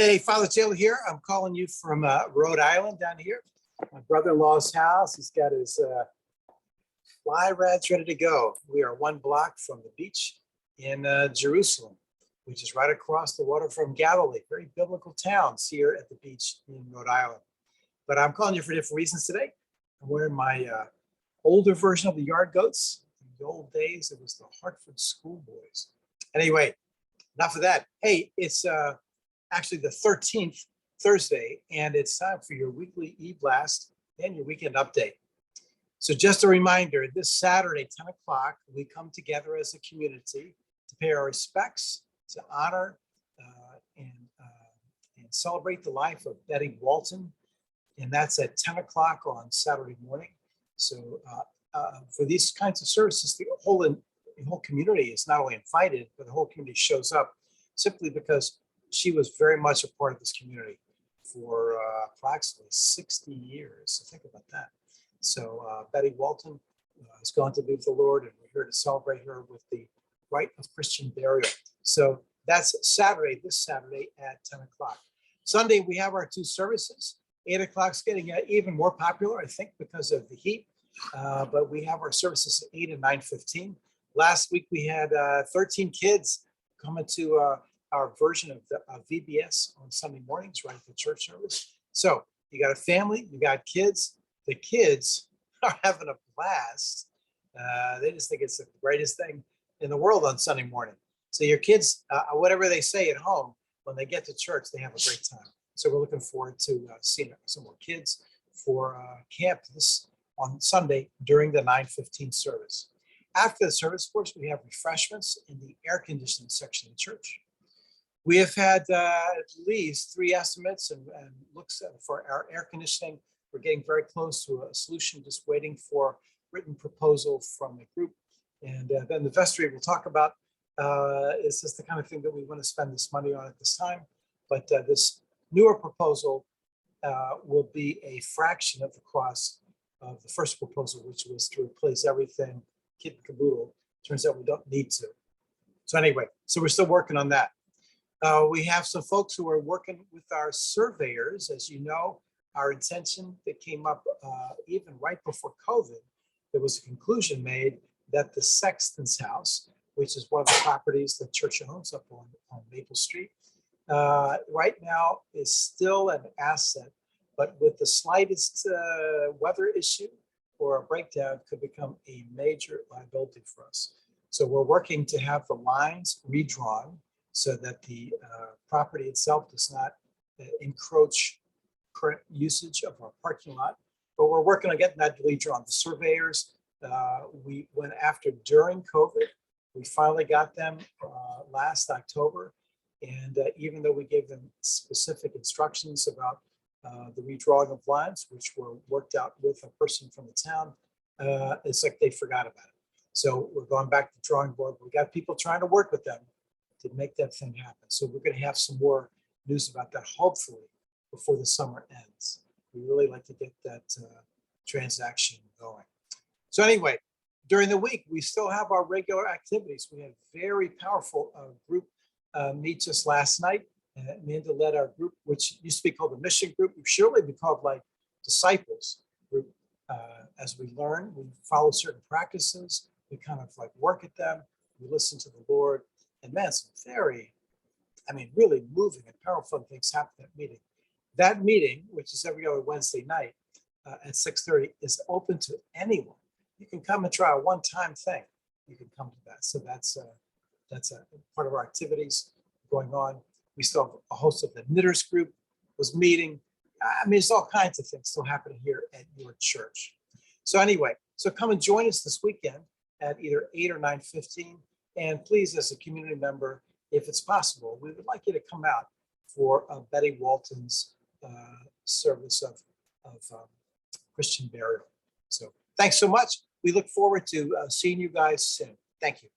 Hey, Father Taylor here. I'm calling you from Rhode Island down here. My brother-in-law's house. He's got his fly rods ready to go. We are one block from the beach in Jerusalem, which is right across the water from Galilee. Very biblical towns here at the beach in Rhode Island. But I'm calling you for different reasons today. I'm wearing my older version of the Yard Goats. In the old days, it was the Hartford Schoolboys. Anyway, enough of that. Hey, it's actually the 13th Thursday, and it's time for your weekly e-blast and your weekend update. So just a reminder, this Saturday, 10 o'clock, we come together as a community to pay our respects, to honor and celebrate the life of Betty Walton. And that's at 10 o'clock on Saturday morning. So for these kinds of services, the whole community is not only invited, but the whole community shows up simply because she was very much a part of this community for approximately 60 years. So think about that. So Betty Walton has gone to be with the Lord, and we're here to celebrate her with the rite of Christian burial. So that's Saturday, this Saturday at 10 o'clock. Sunday, we have our two services. 8 o'clock's getting even more popular, I think, because of the heat. But we have our services at 8 and 9:15. Last week, we had 13 kids coming to our version of the VBS on Sunday mornings, right at the church service. So you got a family, you got kids. The kids are having a blast. They just think it's the greatest thing in the world on Sunday morning. So your kids, whatever they say at home, when they get to church, they have a great time. So we're looking forward to seeing some more kids for camp on Sunday during the 9:15 service. After the service, of course, we have refreshments in the air conditioning section of the church. We have had at least 3 estimates and looks for our air conditioning. We're getting very close to a solution, just waiting for written proposal from a group. And then the vestry we'll talk about is this the kind of thing that we want to spend this money on at this time. But this newer proposal will be a fraction of the cost of the first proposal, which was to replace everything kit and caboodle. Turns out we don't need to. So anyway, so we're still working on that. We have some folks who are working with our surveyors. As you know, our intention that came up even right before COVID, there was a conclusion made that the Sexton's house, which is one of the properties the church owns up on Maple Street, right now is still an asset, but with the slightest weather issue or a breakdown could become a major liability for us. So we're working to have the lines redrawn so that the property itself does not encroach current usage of our parking lot. But we're working on getting that redrawn. The surveyors, we went after during COVID. We finally got them last October. And even though we gave them specific instructions about the redrawing of lines, which were worked out with a person from the town, it's like they forgot about it. So we're going back to the drawing board. We got people trying to work with them to make that thing happen. So we're going to have some more news about that, hopefully, before the summer ends. We really like to get that transaction going. So anyway, during the week, we still have our regular activities. We had a very powerful group meet just last night. Amanda led our group, which used to be called the Mission Group. We should really be called like Disciples Group. As we learn, we follow certain practices. We kind of like work at them. We listen to the Lord. And man, some very, really moving and powerful things happen at that meeting. That meeting, which is every other Wednesday night at 6:30, is open to anyone. You can come and try a one-time thing. You can come to that. So that's a part of our activities going on. We still have a host of the Knitters Group was meeting. There's all kinds of things still happening here at your church. So anyway, so come and join us this weekend at either 8 or 9:15. And please, as a community member, if it's possible, we would like you to come out for Betty Walton's service of Christian burial. So thanks so much. We look forward to seeing you guys soon. Thank you.